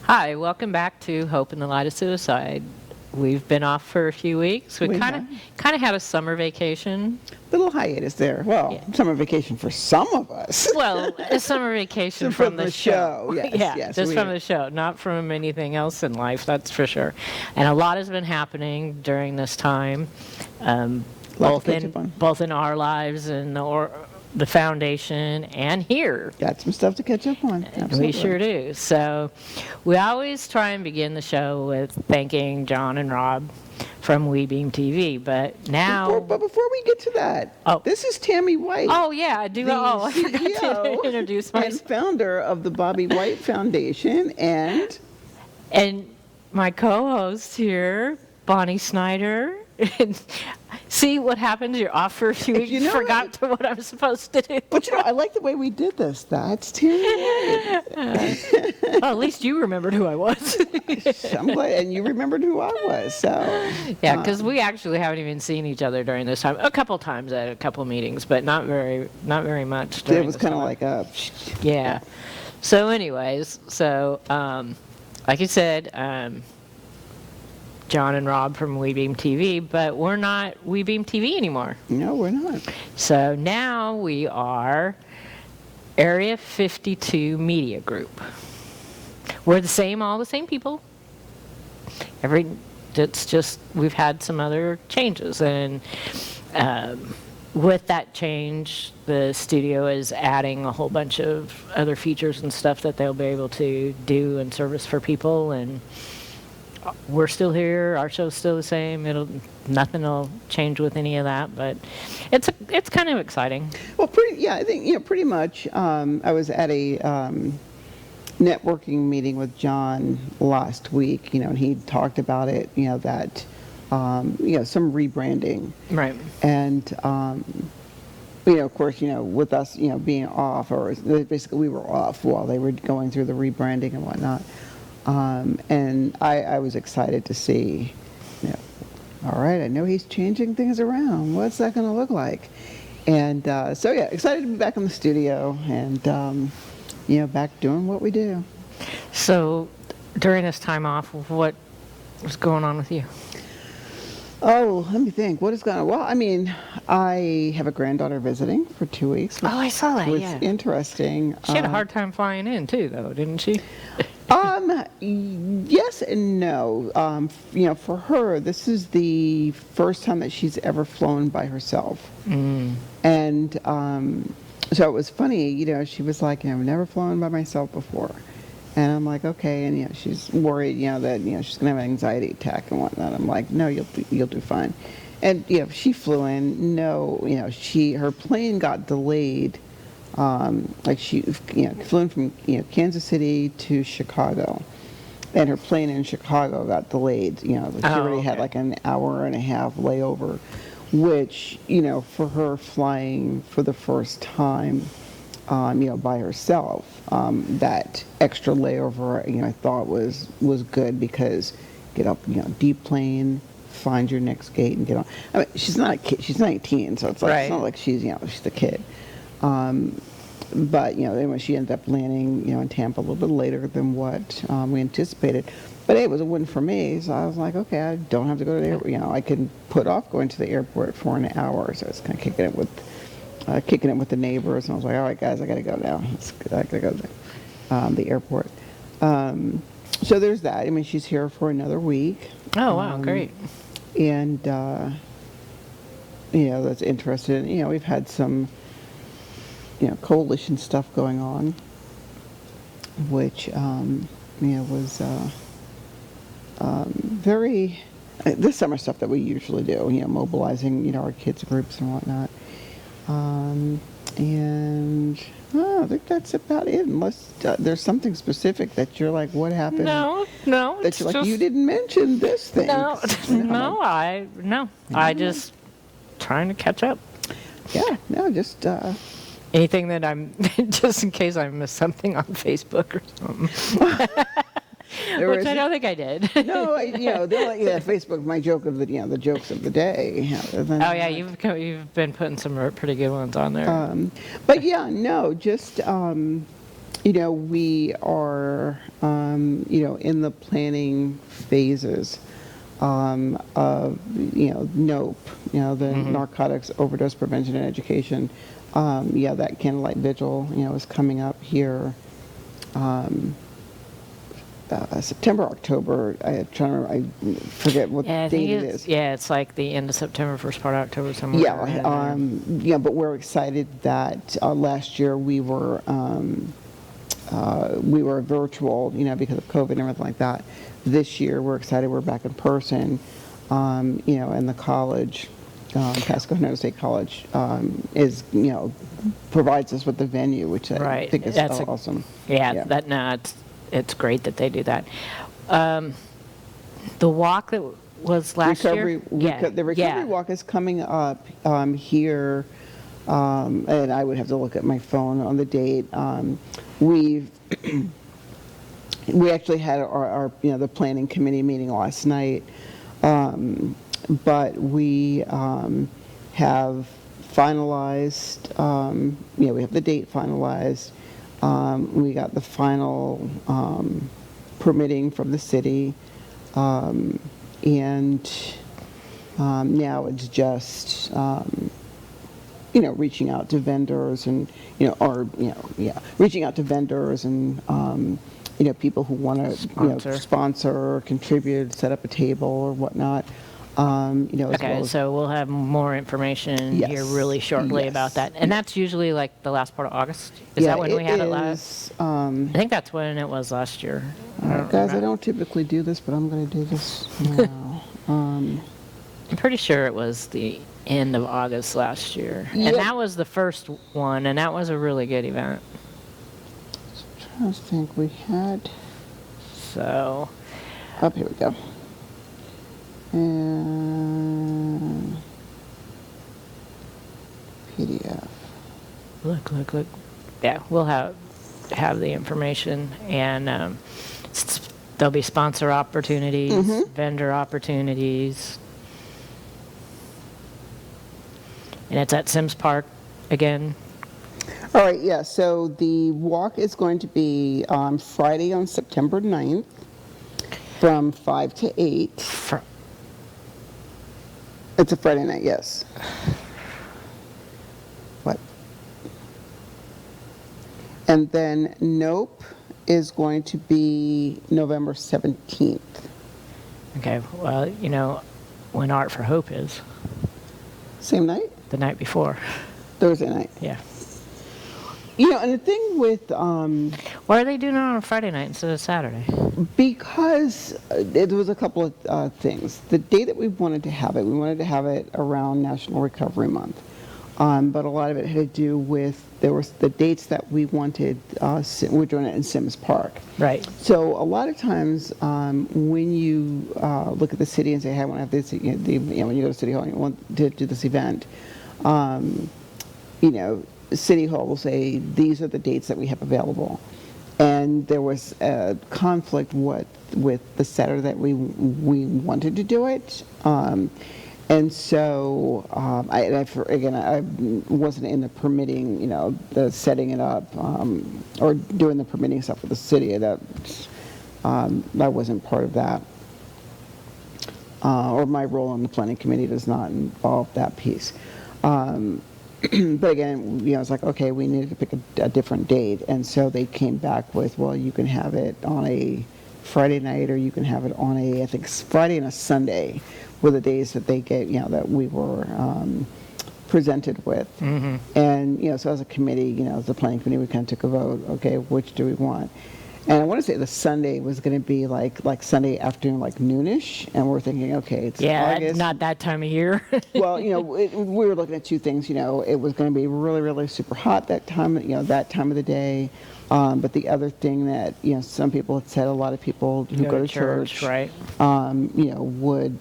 Hi, welcome back to Hope in the Light of Suicide. We've been off for a few weeks. We kind of had a summer vacation. Little hiatus there. Well, Yeah. summer vacation for some of us. Well, a summer vacation from the show. Yes, yeah, yes, just from the show, not from anything else in life, that's for sure. And a lot has been happening during this time, both in our lives and the foundation and here. Got some stuff to catch up on. Absolutely. We sure do. So we always try and begin the show with thanking John and Rob from WeBeam TV, but now... But before we get to that, this is Tammy White. Oh, yeah, I do. I forgot to introduce myself. And founder of the Bobby White Foundation, and my co-host here, Bonnie Snyder. See what happens? You're off for a few weeks. You forgot what I'm supposed to do. But I like the way we did this. That's Tammy White. Well, at least you remembered who I was. I'm glad, and you remembered who I was. So yeah, because we actually haven't even seen each other during this time. A couple times at a couple meetings, but not very much. It was kind of like a yeah. So, anyways, like you said. John and Rob from WeBeam TV, but we're not WeBeam TV anymore. No, we're not. So now we are Area 52 Media Group. We're all the same people. It's just we've had some other changes, and with that change, the studio is adding a whole bunch of other features and stuff that they'll be able to do and service for people, and we're still here. Our show's still the same. Nothing will change with any of that, but it's kind of exciting. Well, I think pretty much. I was at a networking meeting with John last week. And he talked about it. That some rebranding. Right. And of course, with us, being off, or basically we were off while they were going through the rebranding and whatnot. And I was excited to see, all right, I know he's changing things around. What's that going to look like? And excited to be back in the studio and, back doing what we do. So during this time off, what was going on with you? Oh, let me think. What is going on? Well, I have a granddaughter visiting for 2 weeks. I saw that, yeah. It's interesting. She had a hard time flying in, too, though, didn't she? Yes and no. For her, this is the first time that she's ever flown by herself. Mm. And so it was funny, she was like, I've never flown by myself before. And I'm like, okay. And, she's worried, that, she's going to have an anxiety attack and whatnot. I'm like, no, you'll do fine. And, she flew in. No, her plane got delayed. She flew in from Kansas City to Chicago, and her plane in Chicago got delayed. She already had like an hour and a half layover, which for her flying for the first time, by herself, that extra layover I thought was good, because get up deep plane, find your next gate and get on. She's not a kid, she's 19, so it's like It's not like she's she's a kid. But anyway, she ended up landing in Tampa a little bit later than what we anticipated. But it was a win for me, so I was like, okay, I don't have to go to the airport. I can put off going to the airport for an hour. So I was kind of kicking it with the neighbors, and I was like, all right, guys, I got to go now. I got to go to the airport. So there's that. She's here for another week. Oh wow, great. And that's interesting. We've had some coalition stuff going on, which was very this summer stuff that we usually do. Mobilizing our kids groups and whatnot. And I think that's about it. Unless there's something specific that you're like, what happened? No. That you're like, you didn't mention this thing. I just trying to catch up. Yeah, no, just. Anything that just in case I missed something on Facebook or something. Which I don't think I did. No, Facebook, my joke of the jokes of the day. You've been putting some pretty good ones on there. But yeah, no, just We are, in the planning phases of, NOPE, the Narcotics Overdose Prevention and Education. That candlelight vigil, is coming up here. September, October. I forget what Yeah, I date think it is. it's like the end of September, first part of October, somewhere. Yeah, around there. but we're excited that last year we were virtual, because of COVID and everything like that. This year we're excited we're back in person, and the college, Pasco State College, is, provides us with the venue, which I Right. think is That's awesome. Yeah. It's great that they do that. The walk that was last year. The recovery walk is coming up here, and I would have to look at my phone on the date. We actually had our the planning committee meeting last night, but we have finalized. We have the date finalized. We got the final permitting from the city, and now it's just reaching out to vendors and reaching out to vendors and people who want to sponsor or contribute, set up a table or whatnot. As Okay, well as, so we'll have more information Yes. here really shortly Yes. about that. And that's usually like the last part of August? Is that when we had it last? I think that's when it was last year. Guys, I don't typically do this, but I'm going to do this now. I'm pretty sure it was the end of August last year. Yep. And that was the first one, and that was a really good event. I think we had. So, Oh, here we go. And PDF. look. Yeah, we'll have the information, and there'll be sponsor opportunities, vendor opportunities. And it's at Sims Park again. All right, yeah, so the walk is going to be on Friday on September 9th from 5 to 8. It's a Friday night, yes. What? And then Nope is going to be November 17th. Okay, well, when Art for Hope is, Same night? the night before. Thursday night. Yeah. And the thing with, Why are they doing it on a Friday night instead of Saturday? because there was a couple of things. The day that we wanted to have it around National Recovery Month. But a lot of it had to do with, there was the dates that we wanted, we're doing it in Sims Park. Right. So a lot of times when you look at the city and say, hey, I want to have this, when you go to City Hall and you want to do this event, City Hall will say, these are the dates that we have available. And there was a conflict with the Saturday that we wanted to do it. And so, I wasn't in the permitting, the setting it up, or doing the permitting stuff with the city. That wasn't part of that. Or my role on the planning committee does not involve that piece. But again, it's like, okay, we needed to pick a different date. And so they came back with, well, you can have it on a Friday night, or you can have it on I think Friday and a Sunday were the days that they get, that we were presented with. Mm-hmm. And, so as a committee, as the planning committee, we kind of took a vote, okay, which do we want? And I want to say the Sunday was going to be like Sunday afternoon, like noonish, and we're thinking, okay, it's August. Not that time of year. Well, we were looking at two things. It was going to be really, really super hot that time, that time of the day. But the other thing that some people had said, a lot of people who go to church, right? Would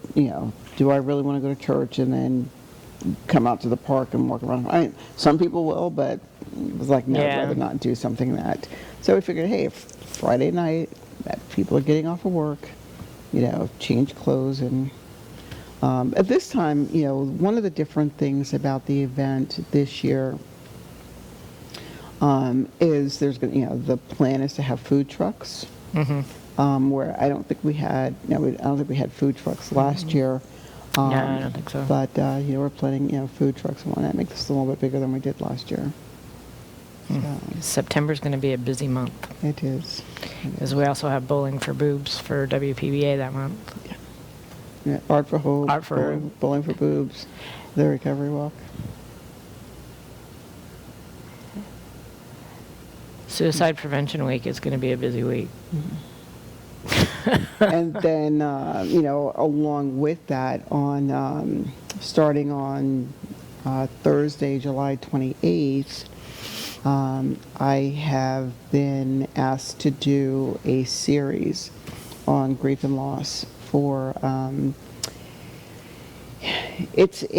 do I really want to go to church and then come out to the park and walk around? I mean, some people will, but it was like, no, I'd rather not do something that. So we figured, hey, Friday night, that people are getting off of work, change clothes. And at this time, one of the different things about the event this year, is there's going to, the plan is to have food trucks. Where I don't think we had, I don't think we had food trucks last year. No, I don't think so. But, we're planning, food trucks and whatnot. Make this a little bit bigger than we did last year. So, September's going to be a busy month, it is. because we also have Bowling for Boobs for WPBA that month. Yeah, Art for Hope, Art for Hope. Bowling for Boobs, the recovery walk. Suicide Prevention Week is going to be a busy week. And then, along with that, on starting on Thursday, July 28th, I have been asked to do a series on grief and loss for. It's that's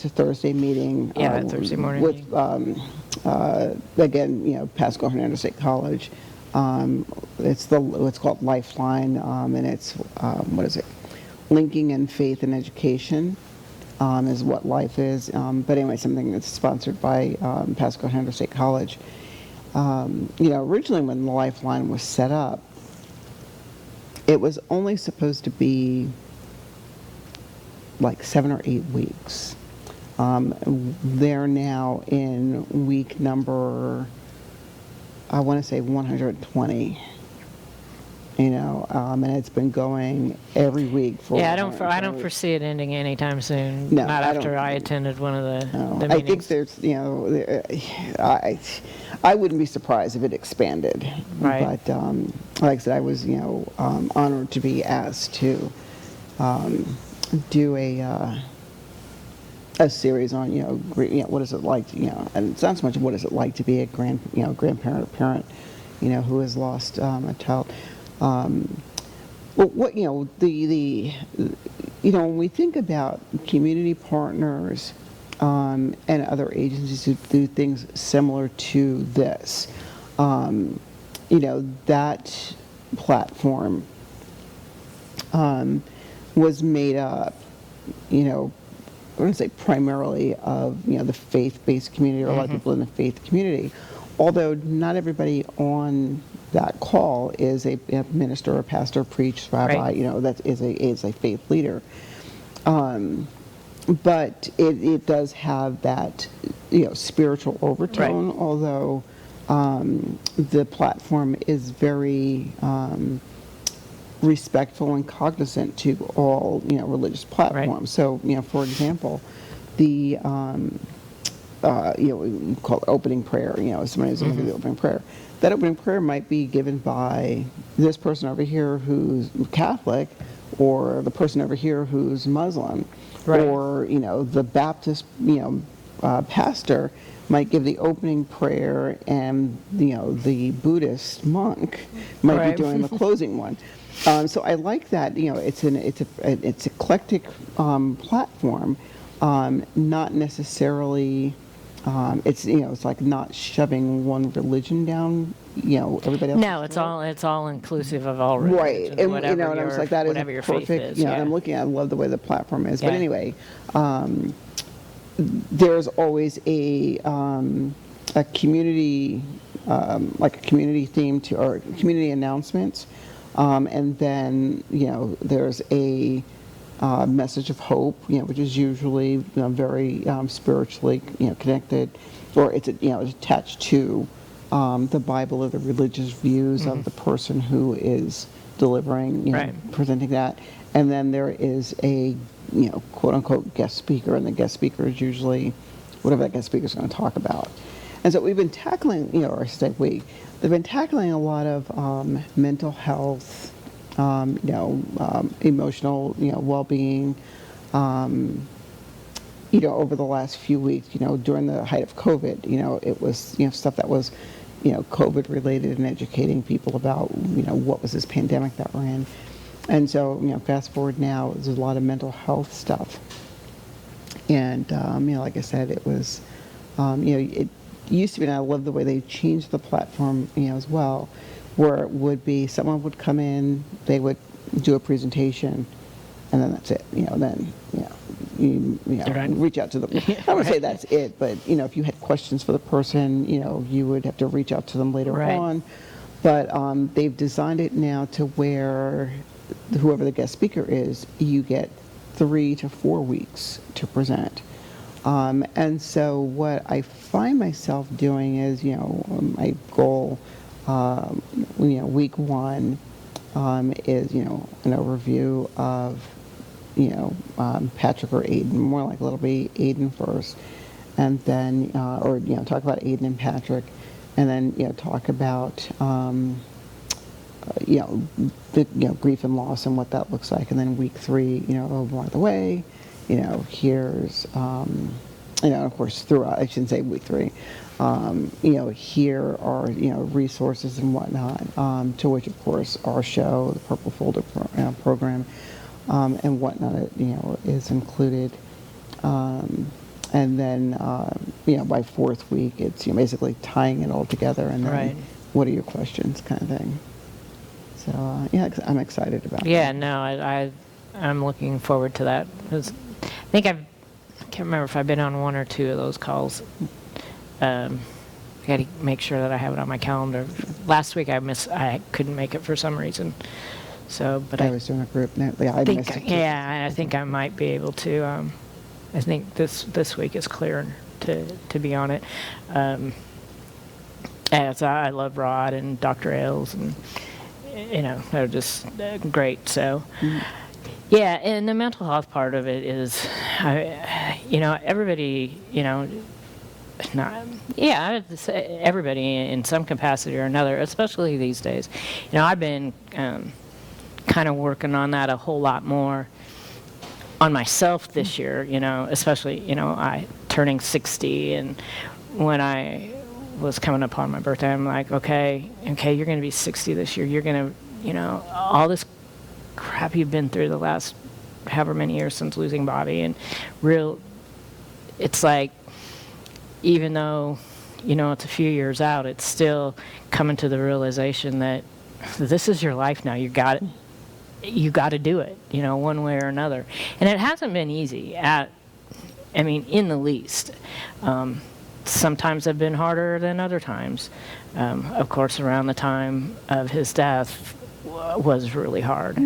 a Thursday meeting. Yeah, Thursday morning with meeting. again, Pasco Hernando State College. It's what's called Lifeline, and it's what is it? Linking in faith and education is what life is. But anyway, something that's sponsored by Pasco Hernando State College. Originally when the Lifeline was set up, it was only supposed to be like 7 or 8 weeks. They're now in week number, I want to say 120. And it's been going every week for. Yeah, I don't foresee it ending anytime soon. No, not I after don't- I attended one of the I think meetings. there's, I wouldn't be surprised if it expanded. Right. But like I said, I was, honored to be asked to do a series on, what is it like, and it's not so much what is it like to be a grandparent or parent, who has lost a child. Well, what when we think about community partners and other agencies who do things similar to this, that platform was made up, I want to say primarily of the faith-based community, or a lot of people in the faith community. Although not everybody on that call is a minister, a pastor, priest, rabbi, Right. That is a faith leader. But it does have that, spiritual overtone, Right. although the platform is very respectful and cognizant to all, religious platforms. So, for example, the we call it opening prayer. Somebody who's going to do the opening prayer. That opening prayer might be given by this person over here who's Catholic, or the person over here who's Muslim, Right. or the Baptist pastor might give the opening prayer, and the Buddhist monk might Right. be doing the closing one. So I like that. It's eclectic platform. Not necessarily. It's like not shoving one religion down. Everybody else. No, it's all inclusive of all religions. Right, and whatever and I was like, that is whatever a your faith perfect. is. And I'm looking at. I love the way the platform is. But Yeah. anyway, there's always a community, like a community theme to, or community announcements, and then there's a message of hope, which is usually very spiritually connected, or it's attached to the Bible or the religious views of the person who is delivering, Right. presenting that, and then there is a quote unquote guest speaker, and the guest speaker is usually whatever that guest speaker is going to talk about. And so we've been tackling, or I should say they've been tackling a lot of mental health, emotional, well-being, over the last few weeks, during the height of COVID, it was, stuff that was, COVID related, and educating people about, what was this pandemic that we're in. And so, fast forward now, there's a lot of mental health stuff. And, like I said, it was, it used to be, and I love the way they changed the platform, as well, where it would be someone would come in, they would do a presentation, and then that's it. Then Right. reach out to them. I would say that's it, but if you had questions for the person, you would have to reach out to them later Right. on. But they've designed it now to where whoever the guest speaker is, you get 3 to 4 weeks to present. And so what I find myself doing is, my goal, week 1 is, an overview of, Patrick or Aiden, more like it'll be Aiden first, and then, talk about Aiden and Patrick, and then, talk about, grief and loss and what that looks like. And then week 3, oh, by the way, here's, of course, throughout, I shouldn't say week 3, here are, resources and whatnot, to which, of course, our show, the Purple Folder program, and whatnot, is included. And then, by 4th week, it's basically tying it all together, and then Right. what are your questions, kind of thing. So, I'm excited about it. Yeah, no, I'm looking forward to that. 'Cause I think I can't remember if I've been on 1 or 2 of those calls. I got to make sure that I have it on my calendar. Last week I couldn't make it for some reason. So, but I was doing a group. I missed it. I think I might be able to. I think this week is clear to be on it. As I love Rod and Dr. Ailes, and they're just great. So, yeah, and the mental health part of it is, everybody, I would say everybody in some capacity or another, especially these days. I've been kind of working on that a whole lot more on myself this year, especially, I turning 60, and when I was coming up on my birthday, I'm like, okay, you're going to be 60 this year. You're going to, all this crap you've been through the last however many years since losing Bobby, and it's like, even though, it's a few years out, it's still coming to the realization that this is your life now. You got to do it, one way or another. And it hasn't been easy in the least. Sometimes have been harder than other times. Of course, around the time of his death was really hard.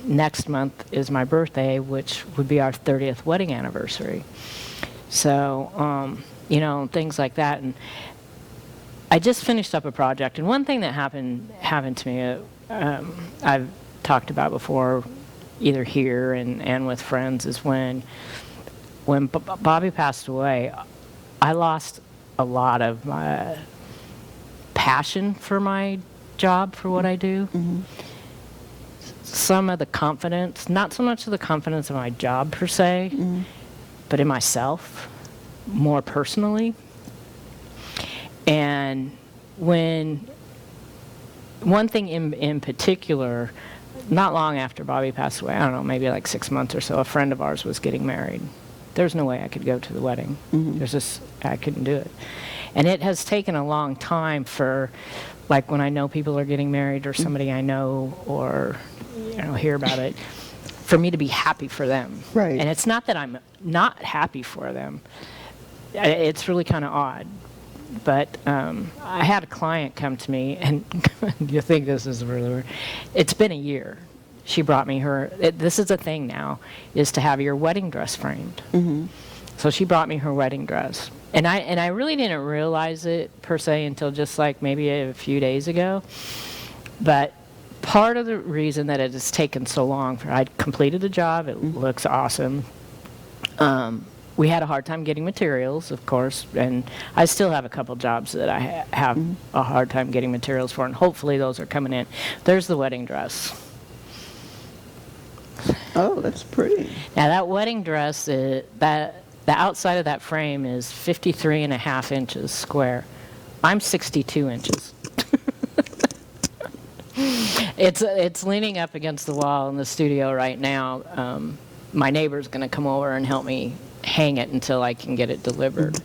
Next month is my birthday, which would be our 30th wedding anniversary. So, things like that. And I just finished up a project, and one thing that happened to me, I've talked about before, either here and with friends, is when Bobby passed away, I lost a lot of my passion for my job, for what I do. Some of the confidence, not so much of the confidence in my job per se, but in myself, more personally. And one thing in particular, not long after Bobby passed away, I don't know, maybe like 6 months or so, a friend of ours was getting married. There's no way I could go to the wedding. I couldn't do it. And it has taken a long time for, like, when I know people are getting married, or somebody I know, or hear about it, for me to be happy for them. Right. And it's not that I'm not happy for them. It's really kind of odd. But I had a client come to me, and you think this is really weird. It's been a year. She brought me this is a thing now, is to have your wedding dress framed. So she brought me her wedding dress. And I really didn't realize it per se until just like maybe a few days ago. But part of the reason that it has taken so long, I completed the job, it looks awesome. We had a hard time getting materials, of course, and I still have a couple jobs that I have a hard time getting materials for, and hopefully those are coming in. There's the wedding dress. Oh, that's pretty. Now that wedding dress, the outside of that frame is 53.5 inches square. I'm 62 inches. It's leaning up against the wall in the studio right now. My neighbor's going to come over and help me hang it until I can get it delivered.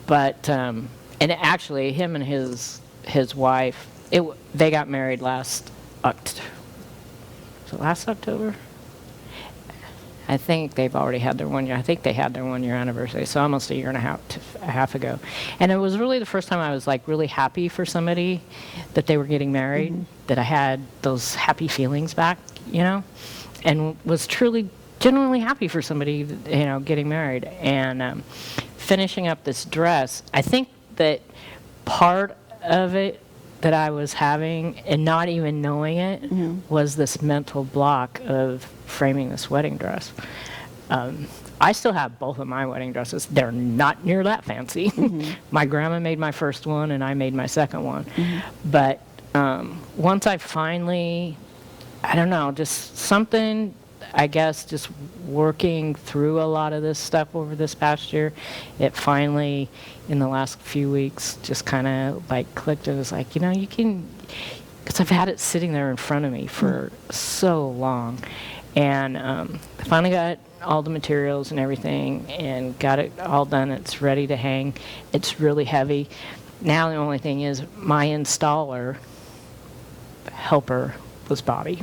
But and actually, him and his wife, they got married last October. I think they've already had their 1 year. I think they had their 1 year anniversary, so almost a year and a half ago. And it was really the first time I was like really happy for somebody that they were getting married, that I had those happy feelings back, and was truly, genuinely happy for somebody, getting married. And finishing up this dress, I think that part of it that I was having, and not even knowing it, was this mental block of framing this wedding dress. I still have both of my wedding dresses. They're not near that fancy. My grandma made my first one, and I made my second one. But once I finally, I don't know, just something, I guess, just working through a lot of this stuff over this past year, it finally, in the last few weeks, just kind of like clicked. It was like, you can, because I've had it sitting there in front of me for so long. And I finally got all the materials and everything and got it all done. It's ready to hang. It's really heavy. Now the only thing is my installer helper was Bobby.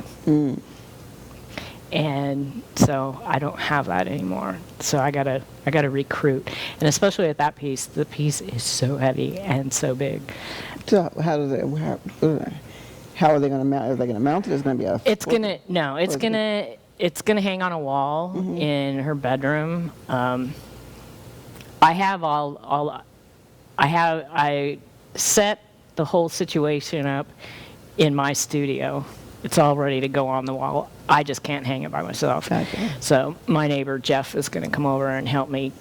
And so I don't have that anymore. So I gotta recruit, and especially at that piece, the piece is so heavy and so big. So how are they going to mount? Are they going to mount it? Is it going to be a? It's gonna hang on a wall in her bedroom. I set the whole situation up in my studio. It's all ready to go on the wall. I just can't hang it by myself. Okay. So my neighbor Jeff is going to come over and help me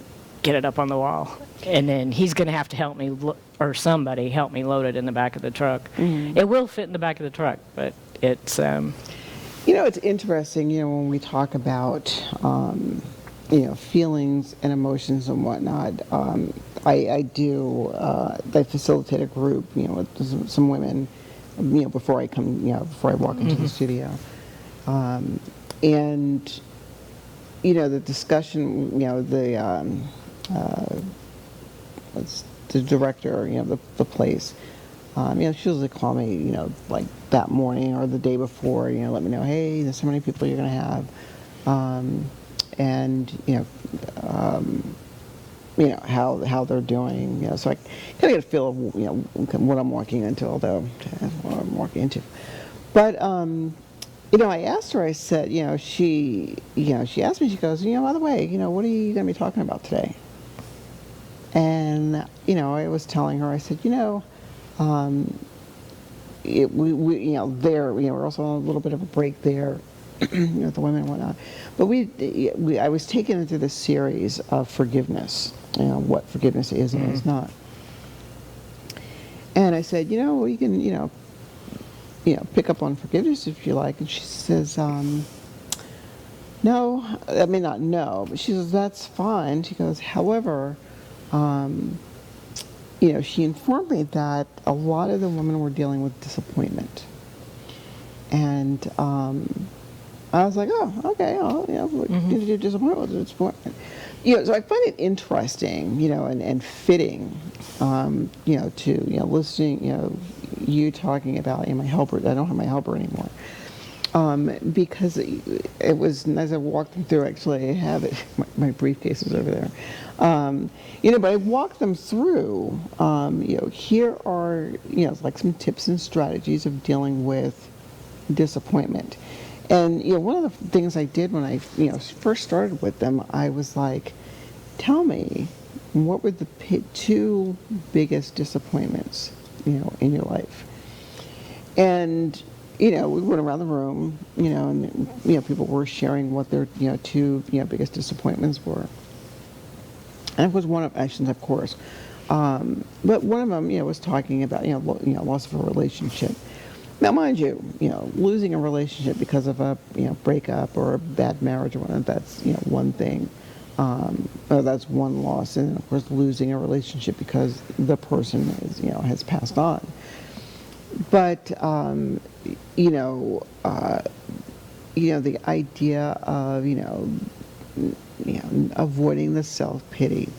get it up on the wall, and then he's going to have to help me, or somebody help me load it in the back of the truck. It will fit in the back of the truck, but it's. It's interesting. When we talk about feelings and emotions and whatnot. I facilitate a group, with some women, before I come, before I walk into the studio. And, the discussion, the director, the place, she'll usually call me, like that morning or the day before, let me know, hey, there's so many people you're going to have. And, how they're doing, so I kind of get a feel of, what I'm walking into, although what I'm walking into. But, I asked her, I said, she asked me, she goes, by the way, what are you going to be talking about today? And, I was telling her, I said, we're also on a little bit of a break there, with the women and whatnot. But I was taken into this series of forgiveness, what forgiveness is and is not. And I said, we can, pick up on forgiveness if you like. And she says, no, I mean, not no, but she says, that's fine. She goes, however, she informed me that a lot of the women were dealing with disappointment. And I was like, oh, okay, disappointment. So I find it interesting, and fitting, to, listening, you talking about my helper. I don't have my helper anymore. Because it was, as I walked them through, actually, I have it, my briefcase is over there. But I walked them through, here are, like some tips and strategies of dealing with disappointment. And, one of the things I did when I, first started with them, I was like, tell me, what were the two biggest disappointments, in your life? And, we went around the room, and, people were sharing what their, two, biggest disappointments were. And it was one of, actions, of course. But one of them, was talking about, loss of a relationship. Now, mind you, losing a relationship because of a, breakup or a bad marriage or whatnot, that's, one thing. That's one loss. And, of course, losing a relationship because the person is, has passed on. But, the idea of, avoiding the self-pity,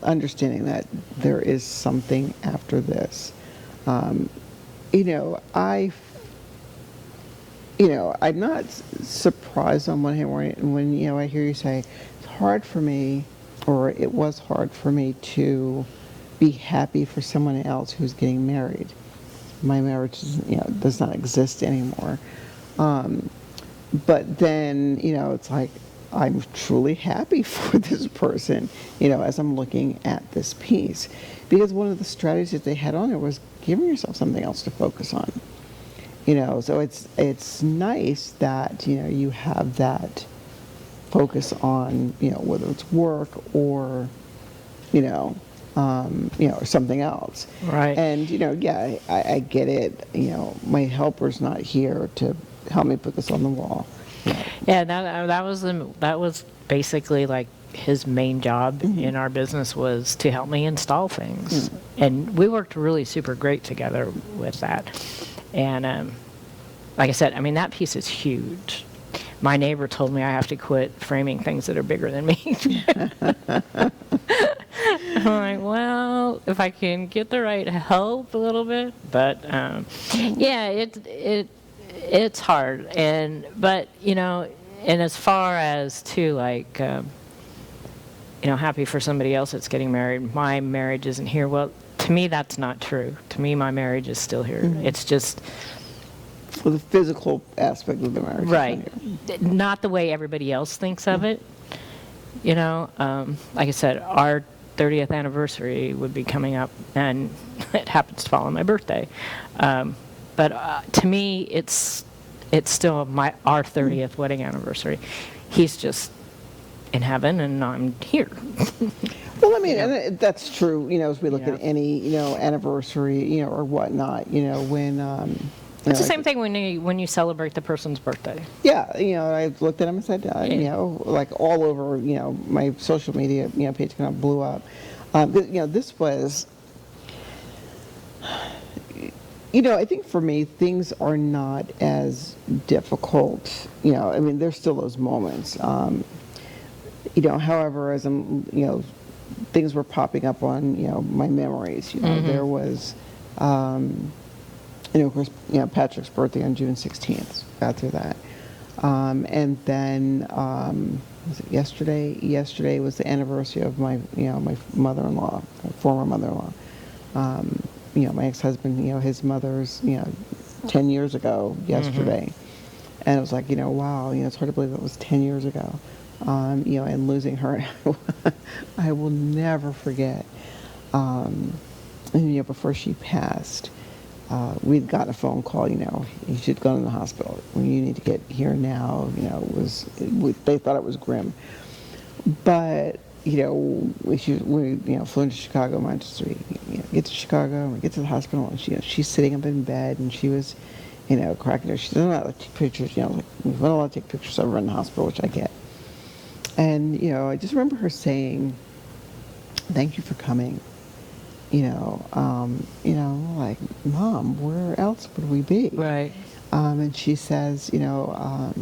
understanding that there is something after this. I'm not surprised on one hand when I hear you say it's hard for me, or it was hard for me to be happy for someone else who's getting married. My marriage, does not exist anymore. But then, it's like I'm truly happy for this person, as I'm looking at this piece, because one of the strategies that they had on there was giving yourself something else to focus on. So it's nice that you have that focus on whether it's work or or something else. Right. And yeah, I get it. My helper's not here to help me put this on the wall. Yeah, that was basically like his main job in our business, was to help me install things, and we worked really super great together with that. And like I said, I mean, that piece is huge. My neighbor told me I have to quit framing things that are bigger than me. I'm like, well, if I can get the right help a little bit, but yeah, it's hard, but and as far as to like happy for somebody else that's getting married, my marriage isn't here. Well, to me, that's not true. To me, my marriage is still here. It's just For the physical aspect of the marriage. right, not the way everybody else thinks of it. Like I said, our 30th anniversary would be coming up, and it happens to fall on my birthday. But to me, it's still our 30th wedding anniversary. He's just in heaven, and I'm here. Well, I mean, and that's true. As we look at any anniversary, or whatnot, when. It's the same thing when you celebrate the person's birthday. Yeah, I looked at him and said, like all over, my social media, page kind of blew up. This was, I think for me, things are not as difficult. I mean, there's still those moments. However, as I'm, things were popping up on, my memories. There was. Of course, Patrick's birthday on June 16th. Got through that. And then, was it yesterday? Yesterday was the anniversary of my mother-in-law, former mother-in-law. My ex-husband, his mother's, 10 years ago yesterday. And it was like, wow, it's hard to believe it was 10 years ago. And losing her, I will never forget. And, before she passed, we'd gotten a phone call, you should go to the hospital. You need to get here now. They thought it was grim. But, we flew into Chicago, Manchester. Get to Chicago, we get to the hospital, and she's sitting up in bed, and she was, cracking her. She doesn't know how to take pictures, we're not allowed to take pictures of her in the hospital, which I get. And, I just remember her saying, thank you for coming. Like, Mom, where else would we be? Right. And she says, she was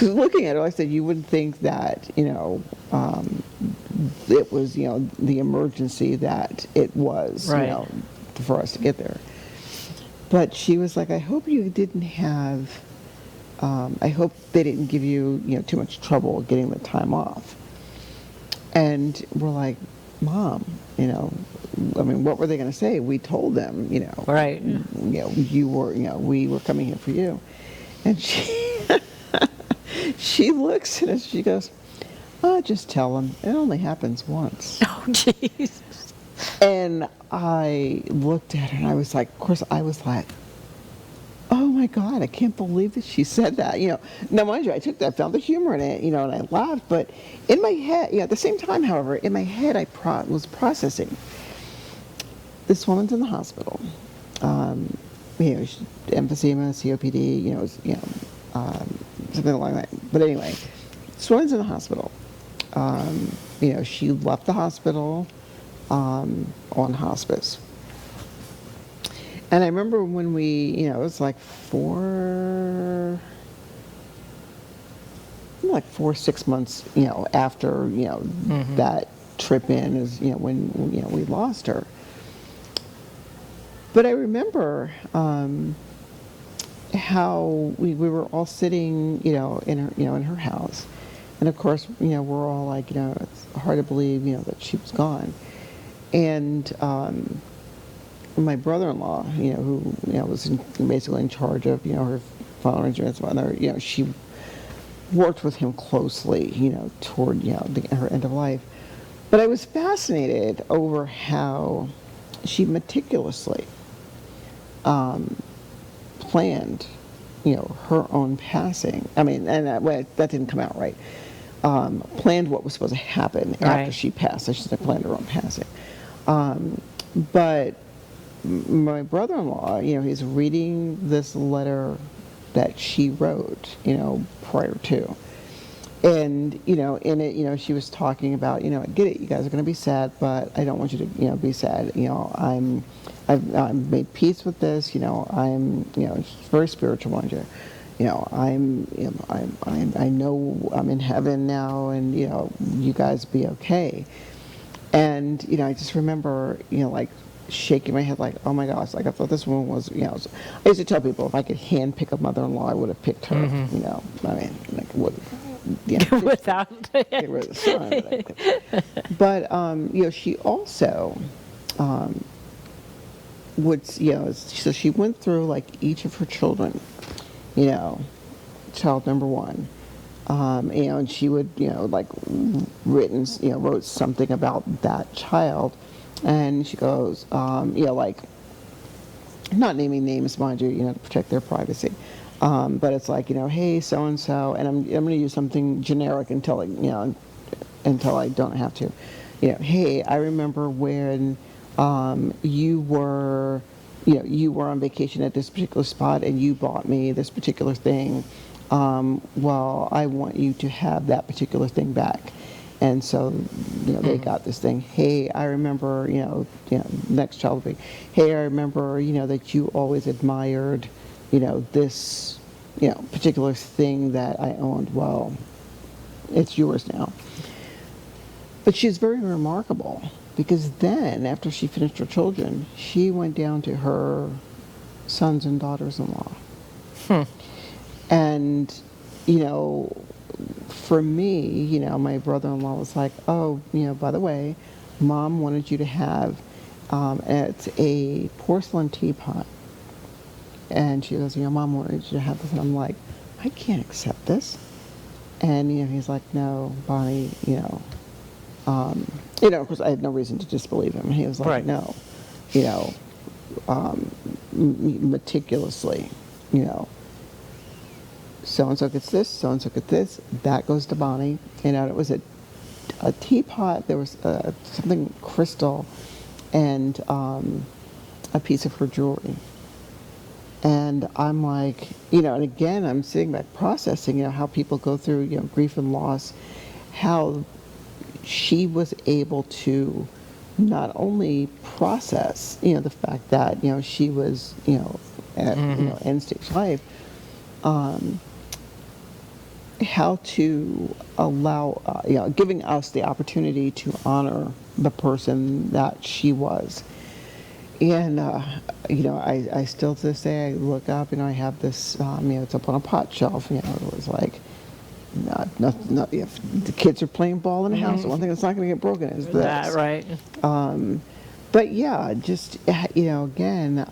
looking at her, I said, you wouldn't think that, it was, the emergency that it was, right. For us to get there. But she was like, I hope you didn't have, I hope they didn't give you, too much trouble getting the time off. And we're like, Mom, I mean, what were they going to say? We told them, right. You were, we were coming here for you. And she looks at us, she goes, oh, just tell them. It only happens once. Oh, jeez. And I looked at her and I was like, of course, I was like, oh my God, I can't believe that she said that. Now mind you, I took that, found the humor in it, and I laughed. But in my head, at the same time, however, in my head, I was processing. This woman's in the hospital. Emphysema, COPD, something along that. But anyway, this woman's in the hospital. She left the hospital on hospice. And I remember when we, it was like 6 months, after, that trip in is, when, we lost her. But I remember, how we were all sitting, in her house, and of course, we're all like, it's hard to believe, that she was gone, and my brother-in-law, who was basically in charge of, her fundraiser and mother, she worked with him closely, toward her end of life, but I was fascinated over how she meticulously planned, her own passing. I mean, and that didn't come out right. Planned what was supposed to happen after Right. she passed. I should have planned her own passing. But my brother-in-law, he's reading this letter that she wrote, prior to. And, in it, she was talking about, I get it, you guys are going to be sad, but I don't want you to, be sad. I've made peace with this, I'm, it's very spiritual, mind you. I know I'm in heaven now, and, you guys be okay. And, I just remember, like, shaking my head like, oh my gosh, like I thought this woman was, I used to tell people if I could hand pick a mother-in-law, I would have picked her, I mean, like, would, Without. get rid of the son. But she also would, so she went through like each of her children, child number one, and she would, like wrote something about that child, and she goes, like, not naming names, mind you, to protect their privacy. But it's like, hey, so-and-so, and I'm going to use something generic until I don't have to. Hey, I remember when you were on vacation at this particular spot and you bought me this particular thing. Well, I want you to have that particular thing back. And so, they got this thing. Hey, I remember, next child will be, hey, I remember, that you always admired, this, particular thing that I owned. Well, it's yours now. But she's very remarkable because then, after she finished her children, she went down to her sons and daughters-in-law. And, for me, my brother-in-law was like, oh, by the way, Mom wanted you to have, it's a porcelain teapot. And she goes, Mom wanted you to have this. And I'm like, I can't accept this. And, he's like, no, Bonnie, of course, I had no reason to disbelieve him. He was like, Right. no, meticulously, so-and-so gets this, so-and-so gets this, that goes to Bonnie. It was a teapot, there was something crystal, and a piece of her jewelry. And I'm like, and again, I'm sitting back processing, how people go through, grief and loss, how she was able to not only process, the fact that, she was, at, end stage life, how to allow, giving us the opportunity to honor the person that she was. And, I still to this day, I look up and I have this, it's up on a pot shelf, it was like, not if the kids are playing ball in the house, the one thing that's not going to get broken is this. That, right. But yeah, just, again,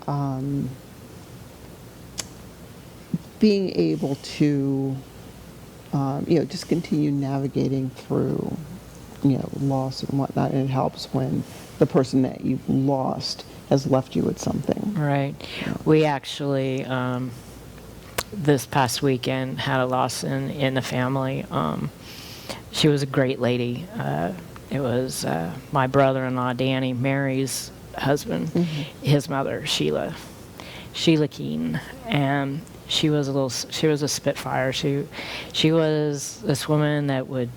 being able to, just continue navigating through, loss and whatnot, and it helps when the person that you've lost has left you with something. Right. We actually, this past weekend, had a loss in the family. She was a great lady. It was my brother-in-law, Danny, Mary's husband, his mother, Sheila Keene, and she was a spitfire. She was this woman that would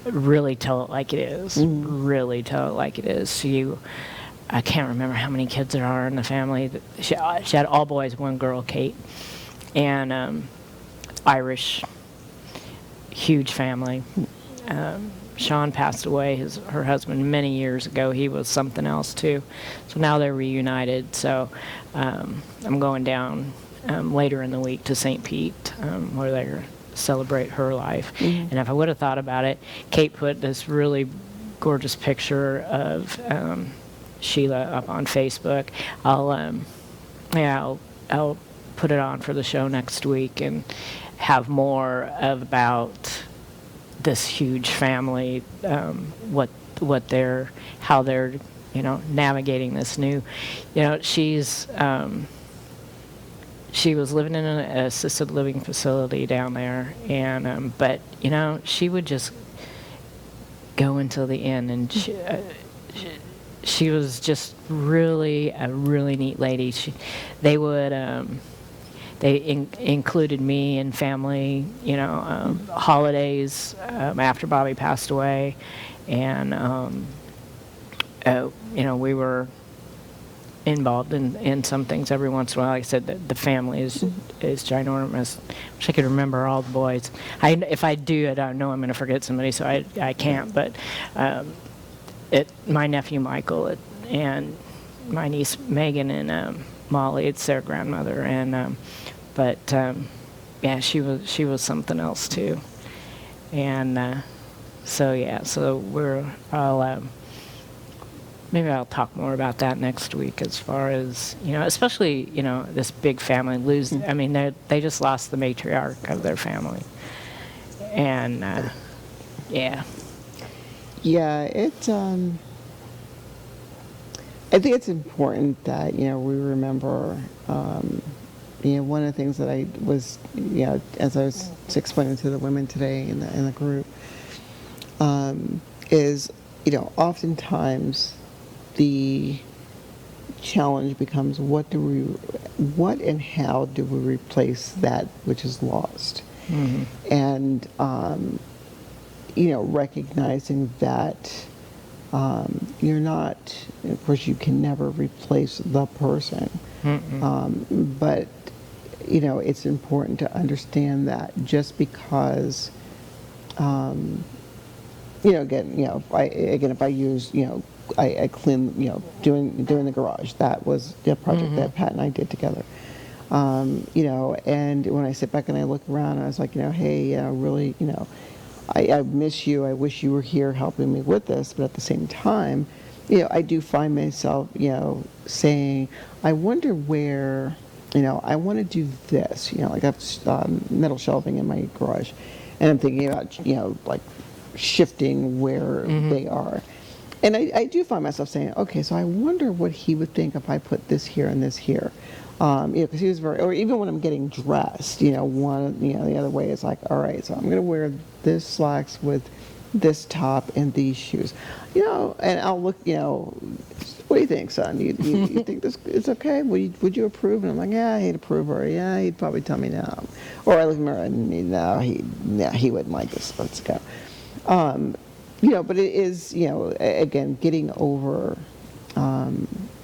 really tell it like it is. Really tell it like it is. I can't remember how many kids there are in the family. She had all boys, one girl, Kate, and Irish, huge family. Sean passed away, her husband, many years ago. He was something else too. So now they're reunited. So I'm going down later in the week to St. Pete, where they celebrate her life. And if I would have thought about it, Kate put this really gorgeous picture of Sheila up on Facebook. I'll put it on for the show next week and have more about this huge family, how they're navigating this new, she was living in an assisted living facility down there, and but she would just go until the end, and she was just really a really neat lady. They included me and family, holidays after Bobby passed away, and we were involved in some things every once in a while. Like I said, the family is ginormous. Wish I could remember all the boys. If I do, I don't know I'm going to forget somebody, so I can't. But my nephew Michael and my niece Meagan and Molly, it's their grandmother, and she was something else too. And so maybe I'll talk more about that next week, as far as, especially, this big family I mean, they just lost the matriarch of their family. And, yeah. Yeah, I think it's important that, we remember, one of the things that I was, as I was explaining to the women today in the group, is, oftentimes the challenge becomes what and how do we replace that which is lost? And, recognizing that you're not, of course, you can never replace the person, but, it's important to understand that just because, if I use, I clean, doing the garage. That was the project that Pat and I did together. And when I sit back and I look around, I was like, hey, really, I miss you. I wish you were here helping me with this. But at the same time, I do find myself, saying, I wonder where, I want to do this. Like I have metal shelving in my garage, and I'm thinking about, like shifting where they are. And I do find myself saying, okay, so I wonder what he would think if I put this here and this here. Because he was or even when I'm getting dressed, the other way is like, all right, so I'm going to wear this slacks with this top and these shoes, and I'll look, what do you think, son? You think this is okay? Would you approve? And I'm like, yeah, he'd approve, or yeah, he'd probably tell me no. Or I look in the mirror and no, he wouldn't like this. Let's go. But it is, again, getting over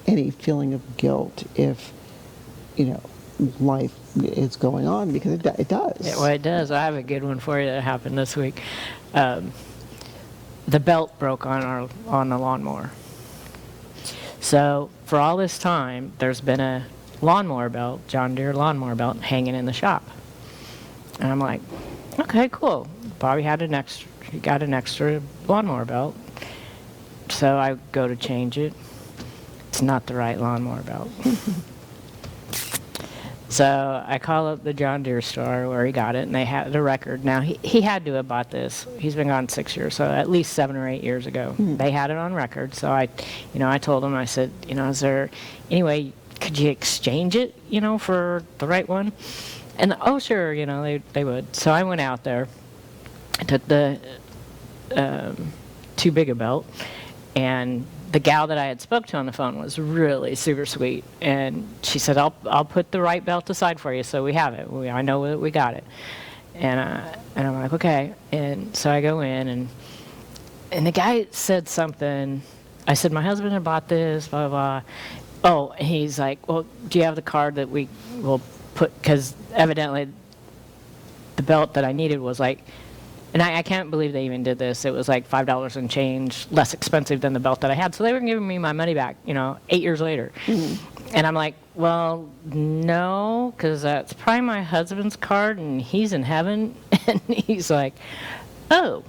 any feeling of guilt if, life is going on, because it does. Yeah, well, it does. I have a good one for you that happened this week. The belt broke on the lawnmower. So for all this time, there's been a lawnmower belt, John Deere lawnmower belt, hanging in the shop. And I'm like, okay, cool. Bobby he got an extra lawnmower belt. So I go to change it. It's not the right lawnmower belt. So I call up the John Deere store where he got it, and they had the record. Now, he had to have bought this. He's been gone 6 years, so at least 7 or 8 years ago. They had it on record. So I told him, I said, is there any way, could you exchange it, for the right one? And oh, sure, they would. So I went out there. I took the too big a belt, and the gal that I had spoke to on the phone was really super sweet, and she said, I'll put the right belt aside for you, so we have it. I know that we got it. And I'm like, okay. And so I go in, and the guy said something. I said, my husband had bought this, blah, blah, blah. Oh, and he's like, well, do you have the card that we will put, because evidently the belt that I needed was like, and I can't believe they even did this. It was like $5 and change less expensive than the belt that I had. So they were giving me my money back, 8 years later. And I'm like, well, no, because that's probably my husband's card, and he's in heaven. And he's like, oh,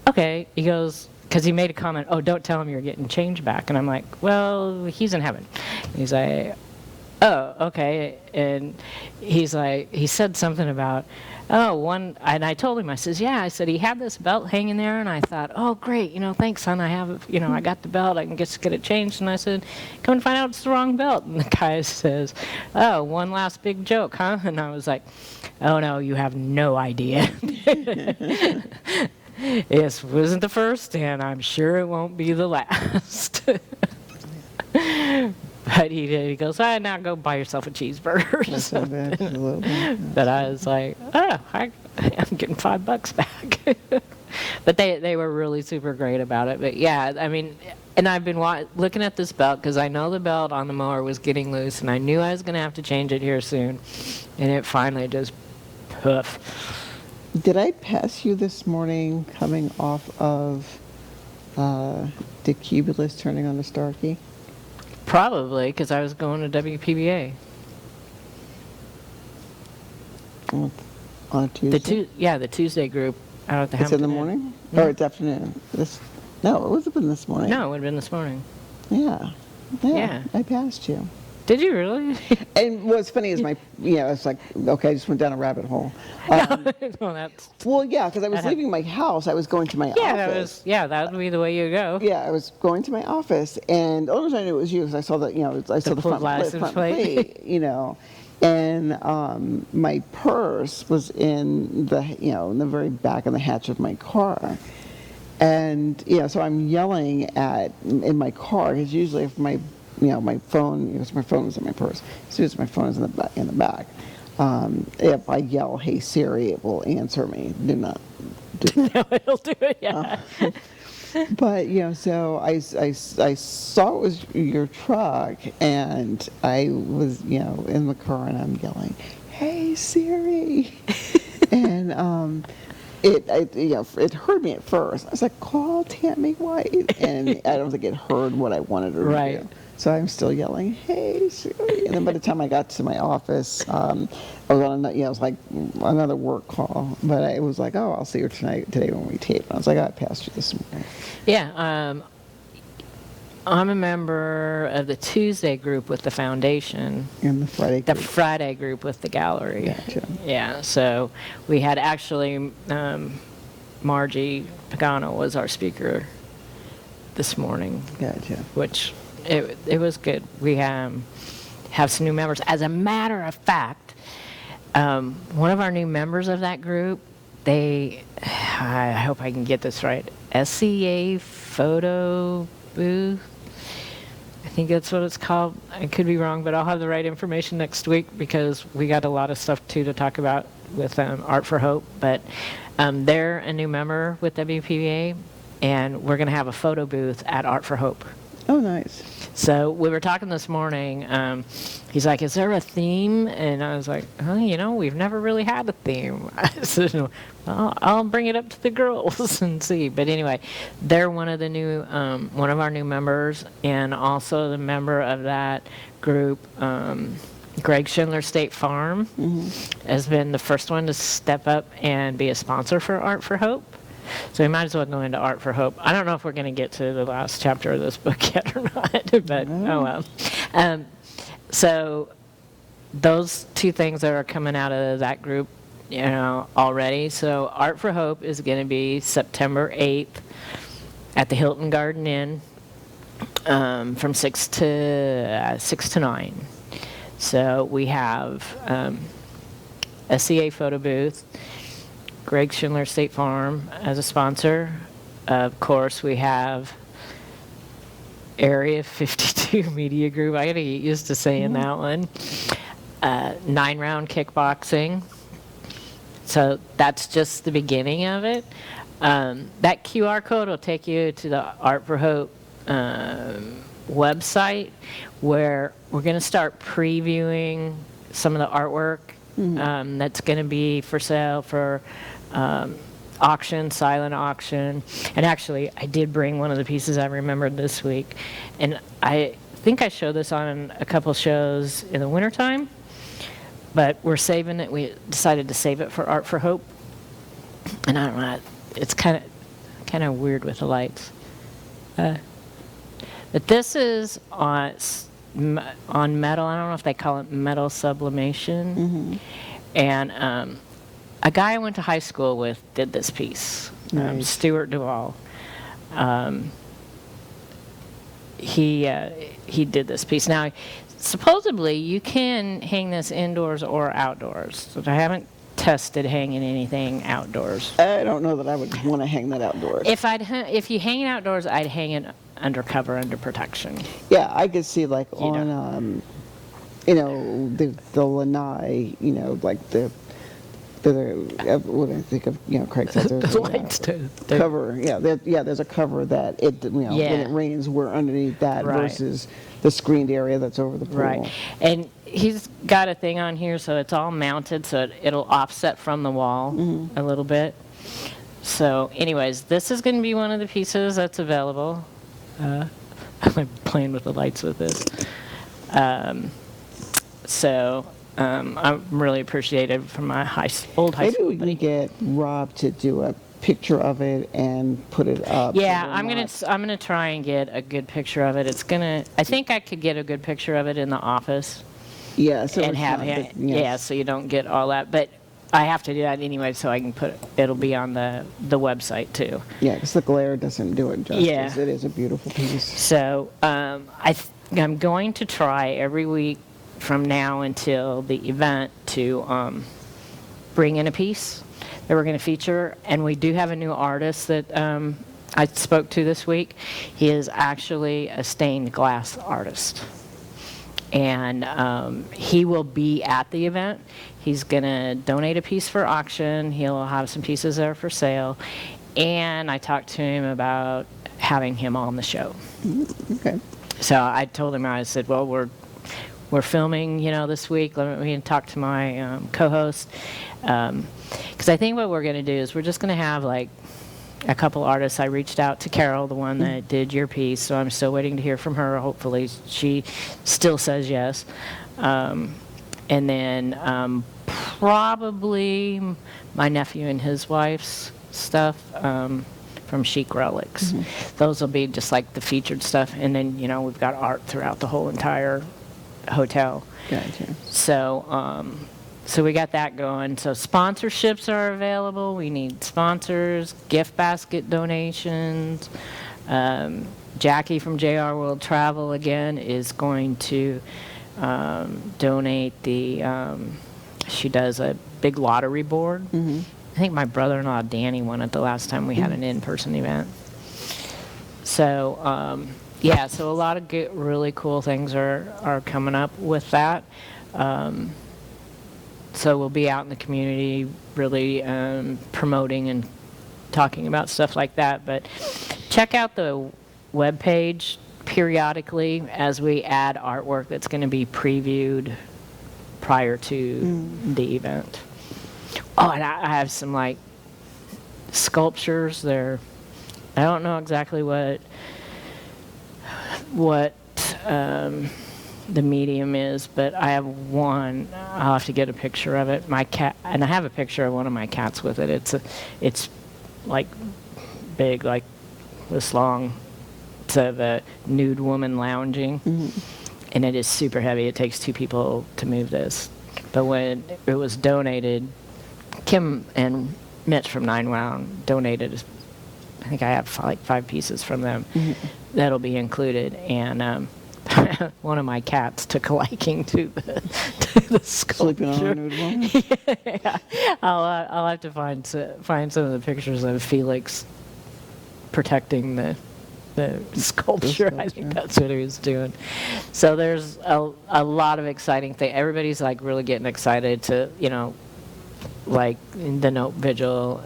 okay. He goes, because he made a comment, oh, don't tell him you're getting change back. And I'm like, well, he's in heaven. And he's like, oh, okay. And he's like, he said something about, and I told him, I says, yeah, I said, he had this belt hanging there, and I thought, oh, great, thanks, son, I got the belt, I can just get it changed. And I said, come and find out it's the wrong belt. And the guy says, oh, one last big joke, huh? And I was like, oh, no, you have no idea. This wasn't the first, and I'm sure it won't be the last. But he did. He goes, now go buy yourself a cheeseburger. That's so bad. A little bit. But I was like, I'm getting $5 back. But they were really super great about it. But yeah, I mean, and I've been looking at this belt because I know the belt on the mower was getting loose, and I knew I was going to have to change it here soon. And it finally just poof. Did I pass you this morning coming off of the Cubulus turning on the Starkey? Probably, because I was going to WPBA. On a Tuesday? The Tuesday group out at the It's in the Hampton Inn. morning? Mm-hmm. Or it's afternoon? No, it would have been this morning. No, it would have been this morning. Yeah. Yeah. I passed you. Did you really? And what's funny is it's like, okay, I just went down a rabbit hole. No, that's... Well, yeah, because I was leaving my house. I was going to my office. That would be the way you go. Yeah, I was going to my office, and the only reason I knew it was you because I saw that, I saw the front plate, and my purse was in the, in the very back of the hatch of my car. And, so I'm yelling in my car, because usually if my phone, because my phone was in my purse, as soon as my phone is in the back, if I yell, hey Siri, it will answer me. Do not. No, it'll do it, yeah. But, so I saw it was your truck, and I was, in the car, and I'm yelling, hey Siri. And, it heard me at first. I was like, call Tammy White. And I don't think it heard what I wanted her to do. So I'm still yelling, hey, Siri. And then by the time I got to my office, I was on it was like another work call. But I was like, oh, I'll see her today when we tape. And I was like, I passed you this morning. Yeah, I'm a member of the Tuesday group with the foundation. And the Friday group. The Friday group with the gallery. Gotcha. Yeah, so we had actually, Margie Pagano was our speaker this morning. Gotcha. Which, it was good. We have some new members. As a matter of fact, one of our new members of that group, I hope I can get this right, SCA Photo Booth. I think that's what it's called. I could be wrong, but I'll have the right information next week because we got a lot of stuff too to talk about with Art for Hope. But they're a new member with WPBA, and we're going to have a photo booth at Art for Hope. Oh, nice. So we were talking this morning. He's like, is there a theme? And I was like, we've never really had a theme. I said, well, I'll bring it up to the girls and see. But anyway, they're one of our new members, and also the member of that group, Greg Schindler State Farm, has been the first one to step up and be a sponsor for Art for Hope. So we might as well go into Art for Hope. I don't know if we're going to get to the last chapter of this book yet or not, but oh well. So those two things that are coming out of that group, already. So Art for Hope is going to be September 8th at the Hilton Garden Inn from 6 to 9. So we have SCA photo booth, Greg Schindler State Farm as a sponsor. Of course, we have Area 52 Media Group. I got to get used to saying that one. 9-round kickboxing. So that's just the beginning of it. That QR code will take you to the Art for Hope website, where we're going to start previewing some of the artwork that's going to be for sale for auction, silent auction. And actually, I did bring one of the pieces I remembered this week, and I think I showed this on a couple shows in the wintertime, but we're saving it. We decided to save it for Art for Hope. And I don't know, it's kind of weird with the lights. But this is on metal. I don't know if they call it metal sublimation. And a guy I went to high school with did this piece, Nice. Stuart Duvall. He did this piece. Now, supposedly, you can hang this indoors or outdoors. But I haven't tested hanging anything outdoors. I don't know that I would want to hang that outdoors. If you hang it outdoors, I'd hang it under cover, under protection. Yeah, I could see like You on, the lanai, like the what I think of, Craig said there's The lights too. cover. Yeah, there's a cover that when it rains, we're underneath that Right. versus the screened area that's over the pool. Right. And he's got a thing on here, so it's all mounted, so it'll offset from the wall a little bit. So anyways, this is going to be one of the pieces that's available. I'm playing with the lights with this. I'm really appreciative from my old high Maybe school we buddy. can get Rob to do a picture of it and put it up. Yeah, so we're I'm not- gonna try and get a good picture of it. I think I could get a good picture of it in the office Yeah, so and it's have not him. the- yes. Yeah, so you don't get all that. But I have to do that anyway, so I can it'll be on the website too. Yeah, because the glare doesn't do it justice. Yeah. It is a beautiful piece. So I'm going to try every week from now until the event to bring in a piece that we're going to feature. And we do have a new artist that I spoke to this week. He is actually a stained glass artist. And he will be at the event. He's going to donate a piece for auction. He'll have some pieces there for sale. And I talked to him about having him on the show. Okay. So I told him, I said, well, we're filming, this week. Let me talk to my co-host. Because I think what we're going to do is we're just going to have like a couple artists. I reached out to Carol, the one that did your piece, so I'm still waiting to hear from her. Hopefully she still says yes. And then probably my nephew and his wife's stuff from Chic Relics. Those will be just like the featured stuff. And then, we've got art throughout the whole entire hotel. Gotcha. So we got that going. So sponsorships are available. We need sponsors, gift basket donations. Jackie from JR World Travel again is going to donate she does a big lottery board. I think my brother-in-law Danny won it the last time we had an in-person event. So so a lot of really cool things are coming up with that. So we'll be out in the community really promoting and talking about stuff like that. But check out the webpage periodically as we add artwork that's going to be previewed prior to the event. Oh, and I have some like sculptures there. I don't know exactly what the medium is, but I have one. I'll have to get a picture of it. My cat, and I have a picture of one of my cats with it. It's like big, like this long. It's of a nude woman lounging, and it is super heavy. It takes two people to move this. But when it was donated, Kim and Mitch from 9 Round donated. I think I have like 5 pieces from them that'll be included, and one of my cats took a liking to the sculpture. Sleeping on a nude woman? Yeah. I'll have to find some of the pictures of Felix protecting the sculpture. I think that's what he was doing. So there's a lot of exciting things. Everybody's like really getting excited to, like the Note Vigil,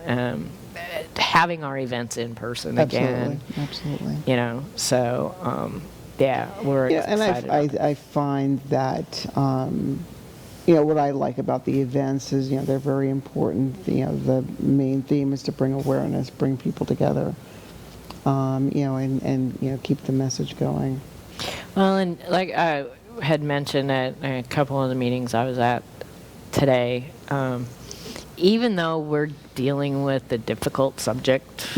having our events in person again. Absolutely. So we're excited. And I find that what I like about the events is they're very important. The main theme is to bring awareness, bring people together, and keep the message going. Well, and like I had mentioned at a couple of the meetings I was at today, even though we're dealing with a difficult subject,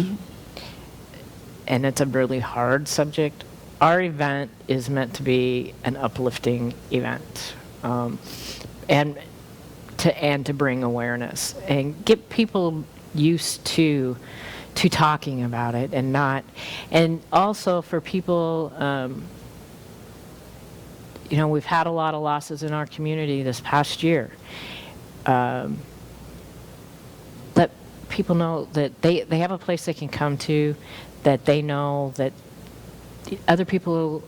and it's a really hard subject, our event is meant to be an uplifting event, and to bring awareness and get people used to talking about it, and not, and also for people. We've had a lot of losses in our community this past year. Let people know that they have a place they can come to, that they know that other people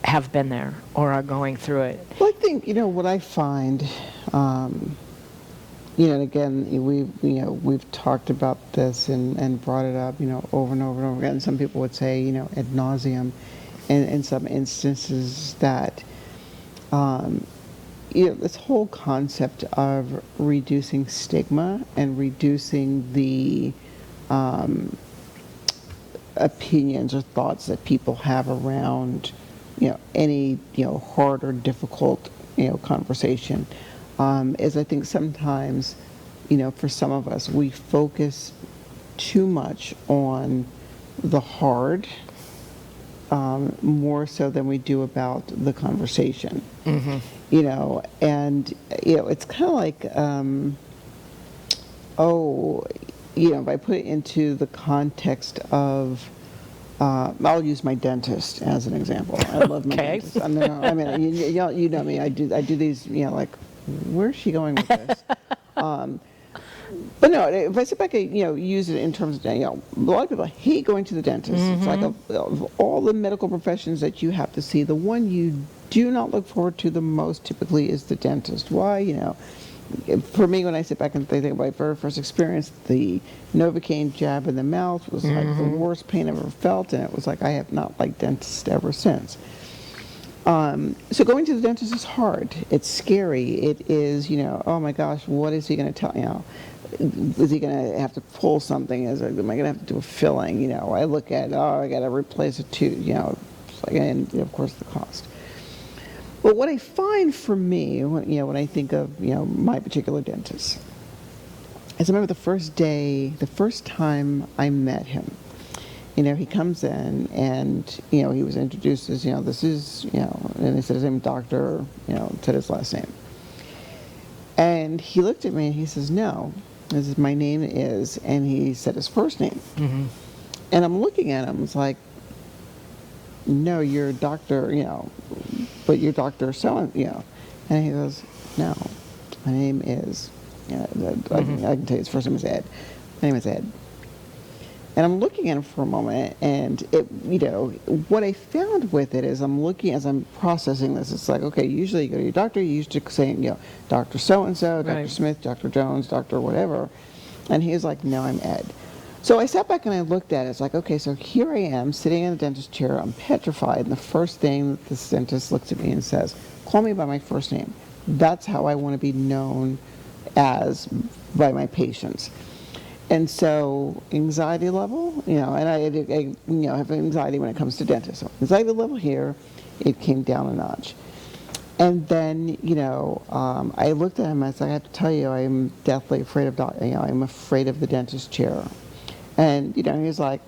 have been there or are going through it. Well, I think, what I find, and again, we've talked about this and brought it up, over and over and over again. Some people would say, ad nauseum, in some instances that, this whole concept of reducing stigma and reducing the opinions or thoughts that people have around, any, hard or difficult, conversation, is I think sometimes, for some of us, we focus too much on the hard, more so than we do about the conversation. Mm-hmm. And it's kind of like, if I put it into the context of, I'll use my dentist as an example. I love my Okay. dentist. I mean, you know me. I do these. Like, where's she going with this? But no, if I sit back and use it in terms of, a lot of people hate going to the dentist. It's like of all the medical professions that you have to see, the one you do not look forward to the most typically is the dentist. Why? For me, when I sit back and think about my very first experience, the Novocaine jab in the mouth was like the worst pain I've ever felt, and it was like I have not liked dentists ever since. So going to the dentist is hard. It's scary. It is, oh my gosh, what is he going to tell? Is he going to have to pull something? Am I going to have to do a filling? I look at, I got to replace a tooth. And of course the cost. But what I find for me, when I think of, my particular dentist, is I remember the first time I met him. He comes in and, he was introduced as, this is, and he said his name, Doctor, said his last name. And he looked at me and he says, no, this is, my name is, and he said his first name. Mm-hmm. And I'm looking at him, it's like, no, you're Doctor, but you're Doctor so-and, And he goes, no, my name is, I can tell you his first name is Ed. My name is Ed. And I'm looking at it for a moment, and it, what I found with it is as I'm processing this, it's like, okay, usually you go to your doctor, you used to say, Dr. So-and-so, Dr. Right. Smith, Dr. Jones, Dr. whatever. And he's like, no, I'm Ed. So I sat back and I looked at it. It's like, okay, so here I am sitting in the dentist chair. I'm petrified. And the first thing that this dentist looks at me and says, call me by my first name. That's how I want to be known as by my patients. And so anxiety level, and I have anxiety when it comes to dentists. So anxiety level here, it came down a notch. And then, I looked at him and I said, I have to tell you, I'm deathly afraid of, I'm afraid of the dentist chair. And, he was like,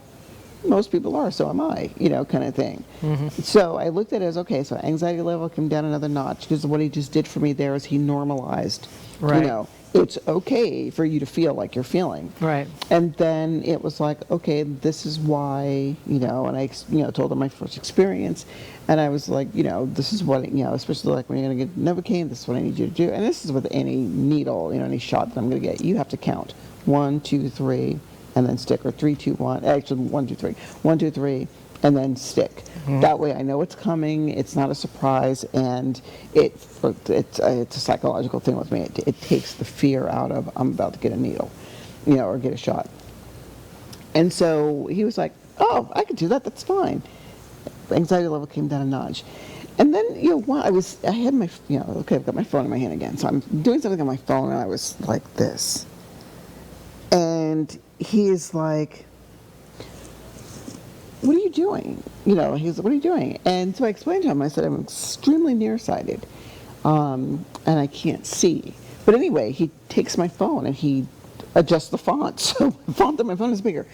most people are, so am I, kind of thing. Mm-hmm. So I looked at it as, okay, so anxiety level came down another notch, because what he just did for me there is he normalized, Right. It's okay for you to feel like you're feeling. Right. And then it was like, okay, this is why, and I, told him my first experience. And I was like, this is what, especially like when you're going to get Novocaine, this is what I need you to do. And this is with any needle, any shot that I'm going to get. You have to count 1, 2, 3, and then stick, or 3, 2, 1. Actually, 1, 2, 3. 1, 2, 3. And then stick. Mm-hmm. That way I know it's coming, it's not a surprise, and it's a psychological thing with me. It takes the fear out of, I'm about to get a needle, or get a shot. And so he was like, oh, I can do that, that's fine. Anxiety level came down a notch. And then, I had my, okay, I've got my phone in my hand again. So I'm doing something on my phone, and I was like this. And he's like, what are you doing? You know, he was, what are you doing? And so I explained to him, I said, I'm extremely nearsighted, and I can't see. But anyway, he takes my phone and he adjusts the font. So the font on my phone is bigger.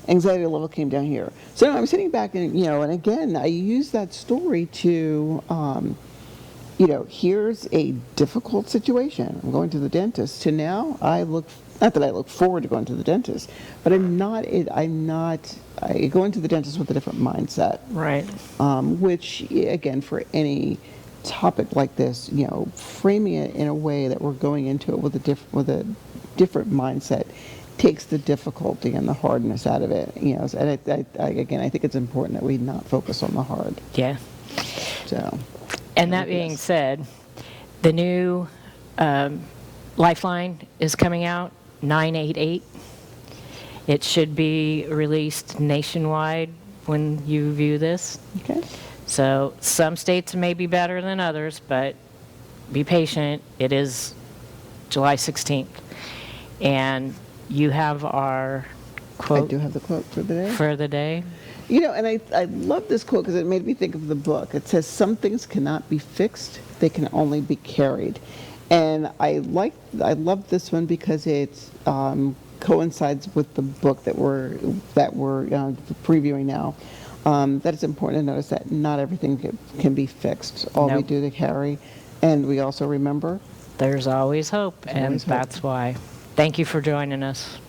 Anxiety level came down here. So I'm sitting back and, you know, and again, I use that story to, you know, here's a difficult situation. I'm going to the dentist. To now, not that I look forward to going to the dentist, but I go into the dentist with a different mindset. Right. Which, again, for any topic like this, you know, framing it in a way that we're going into it with a different mindset takes the difficulty and the hardness out of it. You know, and again, I think it's important that we not focus on the hard. Yeah. So. And that being said, the new Lifeline is coming out, 988. It should be released nationwide when you view this. Okay. So some states may be better than others, but be patient. It is July 16th. And you have our quote. I do have the quote for the day. For the day. You know, and I love this quote because it made me think of the book. It says, some things cannot be fixed, they can only be carried. And I love this one because it coincides with the book that we're previewing now. That it's important to notice that not everything can be fixed. All we Nope. do to carry. And we also remember There's always hope, and always hope. that's why. Thank you for joining us.